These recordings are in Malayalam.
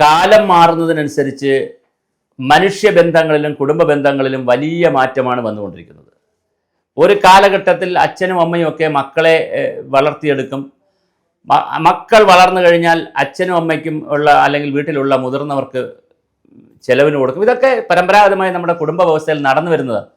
കാലം മാറുന്നതിനനുസരിച്ച് മനുഷ്യബന്ധങ്ങളിലും കുടുംബ ബന്ധങ്ങളിലും വലിയ മാറ്റമാണ് വന്നുകൊണ്ടിരിക്കുന്നത്. ഒരു കാലഘട്ടത്തിൽ അച്ഛനും അമ്മയും ഒക്കെ മക്കളെ വളർത്തിയെടുക്കും. മക്കൾ വളർന്നു കഴിഞ്ഞാൽ അച്ഛനും അമ്മയ്ക്കും ഉള്ള അല്ലെങ്കിൽ വീട്ടിലുള്ള മുതിർന്നവർക്ക് ചെലവിന് കൊടുക്കും. ഇതൊക്കെ പരമ്പരാഗതമായി നമ്മുടെ കുടുംബ വ്യവസ്ഥയിൽ നടന്നു വരുന്നതാണ്.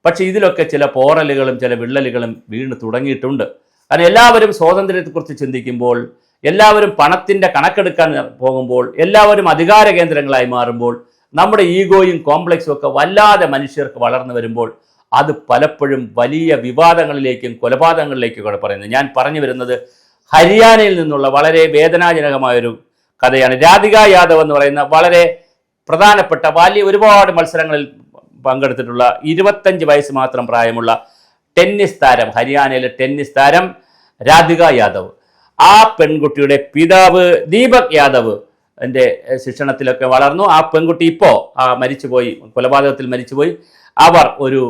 പക്ഷേ ഇതിലൊക്കെ ചില പോറലുകളും ചില വിള്ളലുകളും വീണ് തുടങ്ങിയിട്ടുണ്ട്. കാരണം എല്ലാവരും സ്വാതന്ത്ര്യത്തെക്കുറിച്ച് ചിന്തിക്കുമ്പോൾ, എല്ലാവരും പണത്തിൻ്റെ കണക്കെടുക്കാൻ പോകുമ്പോൾ, എല്ലാവരും അധികാര കേന്ദ്രങ്ങളായി മാറുമ്പോൾ, നമ്മുടെ ഈഗോയും കോംപ്ലക്സും ഒക്കെ വല്ലാതെ മനുഷ്യർക്ക് വളർന്നു വരുമ്പോൾ അത് പലപ്പോഴും വലിയ വിവാദങ്ങളിലേക്കും കൊലപാതകങ്ങളിലേക്കും പറയുന്നത്. ഞാൻ പറഞ്ഞു വരുന്നത് ഹരിയാനയിൽ നിന്നുള്ള വളരെ വേദനാജനകമായൊരു കഥയാണ്. രാധിക യാദവ് എന്ന് പറയുന്ന വളരെ പ്രധാനപ്പെട്ട ഒരുപാട് മത്സരങ്ങളിൽ പങ്കെടുത്തിട്ടുള്ള 25 വയസ്സ് മാത്രം പ്രായമുള്ള ടെന്നീസ് താരം, ഹരിയാനയിലെ ടെന്നീസ് താരം രാധിക യാദവ്. ആ പെൺകുട്ടിയുടെ പിതാവ് ദീപക് യാദവ് എൻ്റെ ശിക്ഷണത്തിലൊക്കെ വളർന്നു. ആ പെൺകുട്ടി ഇപ്പോൾ മരിച്ചുപോയി, കൊലപാതകത്തിൽ മരിച്ചുപോയി. അവർ ഒരു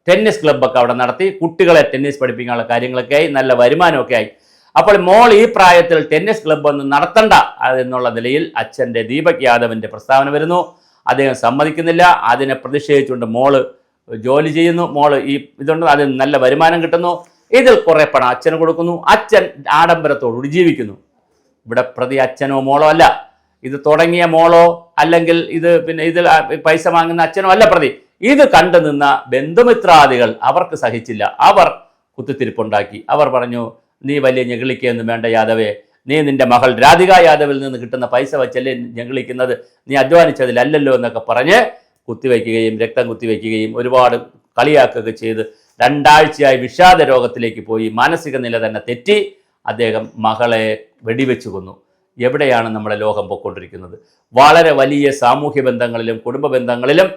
ടെന്നീസ് ക്ലബ്ബൊക്കെ അവിടെ നടത്തി, കുട്ടികളെ ടെന്നീസ് പഠിപ്പിക്കാനുള്ള കാര്യങ്ങളൊക്കെ ആയി, നല്ല വരുമാനമൊക്കെ ആയി. അപ്പോൾ മോൾ ഈ പ്രായത്തിൽ ടെന്നീസ് ക്ലബ്ബ് ഒന്നും നടത്തണ്ട എന്നുള്ള നിലയിൽ അച്ഛൻ്റെ ദീപക് യാദവിൻ്റെ പ്രസ്താവന വരുന്നു. അദ്ദേഹം സമ്മതിക്കുന്നില്ല. അതിനെ പ്രതിഷേധിച്ചുകൊണ്ട് മോള് ജോലി ചെയ്യുന്നു. മോള് ഇതുകൊണ്ട് അതിന് നല്ല വരുമാനം കിട്ടുന്നു. ഇതിൽ കുറേ പണം അച്ഛന് കൊടുക്കുന്നു. അച്ഛൻ ആഡംബരത്തോടുകൂടി ജീവിക്കുന്നു. ഇവിടെ പ്രതി അച്ഛനോ മോളോ അല്ല. ഇത് തുടങ്ങിയ മോളോ അല്ലെങ്കിൽ ഇതിൽ പൈസ വാങ്ങുന്ന അച്ഛനോ അല്ല പ്രതി. ഇത് കണ്ടു നിന്ന ബന്ധുമിത്രാദികൾ അവർക്ക് സഹിച്ചില്ല. അവർ കുത്തിത്തിരിപ്പുണ്ടാക്കി. അവർ പറഞ്ഞു, നീ വലിയ ഞെളിക്കൊന്നും വേണ്ട യാദവേ, നീ നിന്റെ മകൾ രാധിക യാദവിൽ നിന്ന് കിട്ടുന്ന പൈസ വെച്ചല്ലേ ഞെളിക്കുന്നത്, നീ അധ്വാനിച്ചതിലല്ലോ എന്നൊക്കെ പറഞ്ഞ് കുത്തിവയ്ക്കുകയും രക്തം കുത്തിവയ്ക്കുകയും ഒരുപാട് കളിയാക്കുകയൊക്കെ ചെയ്ത് 2 ആഴ്ചയായി വിഷാദ രോഗത്തിലേക്ക് പോയി. മാനസിക നില തന്നെ തെറ്റി അദ്ദേഹം മകളെ വെടിവെച്ചു കൊന്നു. എവിടെയാണ് നമ്മുടെ ലോകം പോയിക്കൊണ്ടിരിക്കുന്നത്? വളരെ വലിയ സാമൂഹ്യ ബന്ധങ്ങളിലും കുടുംബ ബന്ധങ്ങളിലും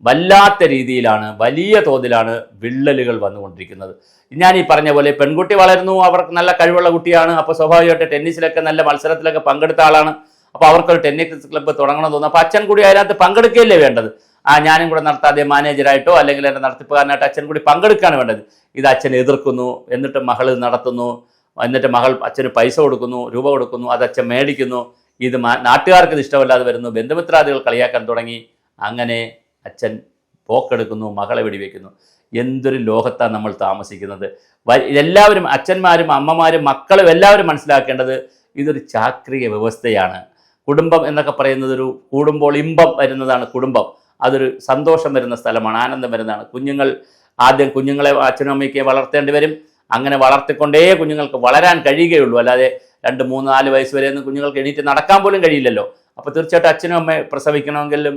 വല്ലാത്ത രീതിയിലാണ്, വലിയ തോതിലാണ് വിള്ളലുകൾ വന്നുകൊണ്ടിരിക്കുന്നത്. ഞാൻ ഈ പറഞ്ഞ പോലെ പെൺകുട്ടി വളരുന്നു, അവർക്ക് നല്ല കഴിവുള്ള കുട്ടിയാണ്. അപ്പോൾ സ്വാഭാവികമായിട്ട് ടെന്നീസിലൊക്കെ നല്ല മത്സരത്തിലൊക്കെ പങ്കെടുത്ത ആളാണ്. അപ്പോൾ അവർക്കൊരു ടെന്നീസ് ക്ലബ്ബ് തുടങ്ങണം തോന്നുന്നു. അപ്പോൾ അച്ഛൻ കൂടി അതിനകത്ത് പങ്കെടുക്കുകയല്ലേ വേണ്ടത്? ഞാനും കൂടെ നടത്താതെ മാനേജറായിട്ടോ അല്ലെങ്കിൽ എൻ്റെ നടത്തിപ്പുകാരനായിട്ടോ അച്ഛൻ കൂടി പങ്കെടുക്കുകയാണ് വേണ്ടത്. ഇത് അച്ഛൻ എതിർക്കുന്നു. എന്നിട്ട് മകൾ നടത്തുന്നു. എന്നിട്ട് മകൾ അച്ഛന് പൈസ കൊടുക്കുന്നു, രൂപ കൊടുക്കുന്നു, അത് അച്ഛൻ മേടിക്കുന്നു. ഇത് നാട്ടുകാർക്ക് ഇത് ഇഷ്ടമല്ലാതെ വരുന്നു. ബന്ധുമിത്രാദികൾ കളിയാക്കാൻ തുടങ്ങി. അങ്ങനെ അച്ഛൻ പോക്കെടുക്കുന്നു, മകളെ വെടിവെക്കുന്നു. എന്തൊരു ലോകത്താണ് നമ്മൾ താമസിക്കുന്നത്! എല്ലാവരും, അച്ഛന്മാരും അമ്മമാരും മക്കളും എല്ലാവരും മനസ്സിലാക്കേണ്ടത് ഇതൊരു ചാക്രിക വ്യവസ്ഥയാണ്. കുടുംബം എന്നൊക്കെ പറയുന്നത് കൂടുമ്പോൾ ഇമ്പം വരുന്നതാണ് കുടുംബം. അതൊരു സന്തോഷം വരുന്ന സ്ഥലമാണ്, ആനന്ദം വരുന്നതാണ്. ആദ്യം കുഞ്ഞുങ്ങളെ അച്ഛനും അമ്മയ്ക്ക് വളർത്തേണ്ടി വരും. അങ്ങനെ വളർത്തിക്കൊണ്ടേ കുഞ്ഞുങ്ങൾക്ക് വളരാൻ കഴിയുകയുള്ളൂ. അല്ലാതെ 2, 3, 4 വയസ്സ് വരെയൊന്നും കുഞ്ഞുങ്ങൾക്ക് എണീറ്റ് നടക്കാൻ പോലും കഴിയില്ലല്ലോ. അപ്പോൾ തീർച്ചയായിട്ടും അച്ഛനും അമ്മയെ പ്രസവിക്കണമെങ്കിലും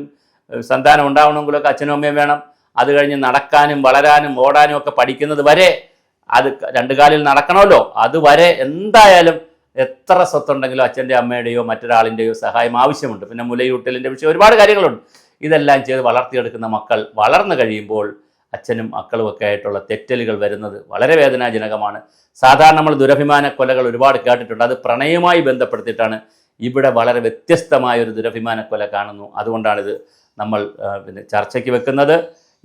സന്താനം ഉണ്ടാവണമെങ്കിലൊക്കെ അച്ഛനും അമ്മയും വേണം. അത് കഴിഞ്ഞ് നടക്കാനും വളരാനും ഓടാനും ഒക്കെ പഠിക്കുന്നത് വരെ അത് 2 കാലിൽ നടക്കണമല്ലോ. അതുവരെ എന്തായാലും എത്ര സ്വത്തുണ്ടെങ്കിലും അച്ഛൻ്റെ അമ്മയുടെയോ മറ്റൊരാളിൻ്റെയോ സഹായം ആവശ്യമുണ്ട്. പിന്നെ മുലയൂട്ടലിൻ്റെ വിഷയം ഒരുപാട് കാര്യങ്ങളുണ്ട്. ഇതെല്ലാം ചെയ്ത് വളർത്തിയെടുക്കുന്ന മക്കൾ വളർന്നു കഴിയുമ്പോൾ അച്ഛനും മക്കളും ഒക്കെ ആയിട്ടുള്ള തെറ്റലുകൾ വരുന്നത് വളരെ വേദനാജനകമാണ്. സാധാരണ നമ്മൾ ദുരഭിമാന കൊലകൾ ഒരുപാട് കേട്ടിട്ടുണ്ട്. അത് പ്രണയവുമായി ബന്ധപ്പെടുത്തിയിട്ടാണ്. ഇവിടെ വളരെ വ്യത്യസ്തമായൊരു ദുരഭിമാന കൊല കാണുന്നു. അതുകൊണ്ടാണിത് നമ്മൾ ചർച്ചയ്ക്ക് വെക്കുന്നത്.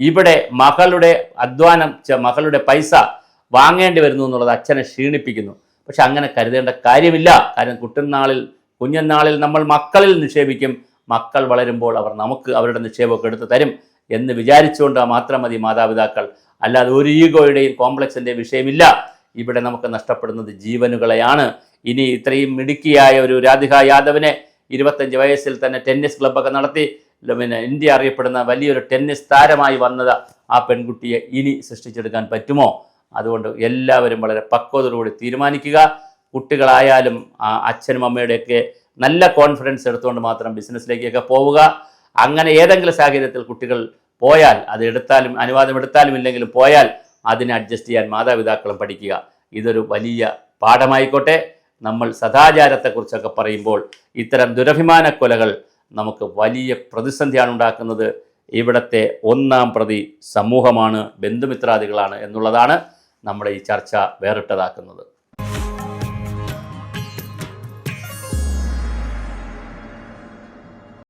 ഇവിടെ മകളുടെ അധ്വാനം, മകളുടെ പൈസ വാങ്ങേണ്ടി വരുന്നു എന്നുള്ളത് അച്ഛനെ ക്ഷീണിപ്പിക്കുന്നു. പക്ഷെ അങ്ങനെ കരുതേണ്ട കാര്യമില്ല. കാരണം കുഞ്ഞുനാളിൽ നമ്മൾ മക്കളിൽ നിക്ഷേപിക്കും. മക്കൾ വളരുമ്പോൾ അവർ നമുക്ക് അവരുടെ നിക്ഷേപമൊക്കെ എടുത്ത് തരും എന്ന് വിചാരിച്ചുകൊണ്ട് മാത്രം മതി മാതാപിതാക്കൾ. അല്ലാതെ ഒരു ഈഗോയുടെയും കോംപ്ലക്സിൻ്റെയും വിഷയമില്ല. ഇവിടെ നമുക്ക് നഷ്ടപ്പെടുന്നത് ജീവനുകളെയാണ്. ഇനി ഇത്രയും മിടുക്കിയായ ഒരു രാധിക യാദവിനെ 25 വയസ്സിൽ തന്നെ ടെന്നീസ് ക്ലബ്ബൊക്കെ നടത്തി ഇന്ത്യ അറിയപ്പെടുന്ന വലിയൊരു ടെന്നീസ് താരമായി വന്നത് ആ പെൺകുട്ടിയെ ഇനി സൃഷ്ടിച്ചെടുക്കാൻ പറ്റുമോ? അതുകൊണ്ട് എല്ലാവരും വളരെ പക്വതയോടുകൂടി തീരുമാനിക്കുക. കുട്ടികളായാലും അച്ഛനും അമ്മയുടെയൊക്കെ നല്ല കോൺഫിഡൻസ് എടുത്തുകൊണ്ട് മാത്രം ബിസിനസ്സിലേക്കൊക്കെ പോവുക. അങ്ങനെ ഏതെങ്കിലും സാഹചര്യത്തിൽ കുട്ടികൾ പോയാൽ, അത് എടുത്താലും അനുവാദം എടുത്താലും ഇല്ലെങ്കിലും പോയാൽ അതിനെ അഡ്ജസ്റ്റ് ചെയ്യാൻ മാതാപിതാക്കളും പഠിക്കുക. ഇതൊരു വലിയ പാഠമായിക്കോട്ടെ. നമ്മൾ സദാചാരത്തെക്കുറിച്ചൊക്കെ പറയുമ്പോൾ ഇത്തരം ദുരഭിമാന കൊലകൾ നമുക്ക് വലിയ പ്രതിസന്ധിയാണ് ഉണ്ടാക്കുന്നത്. ഇവിടുത്തെ 1-ാം പ്രതി സമൂഹമാണ്, ബന്ധുമിത്രാദികളാണ് എന്നുള്ളതാണ് നമ്മുടെ ഈ ചർച്ച വേറിട്ടതാക്കുന്നത്.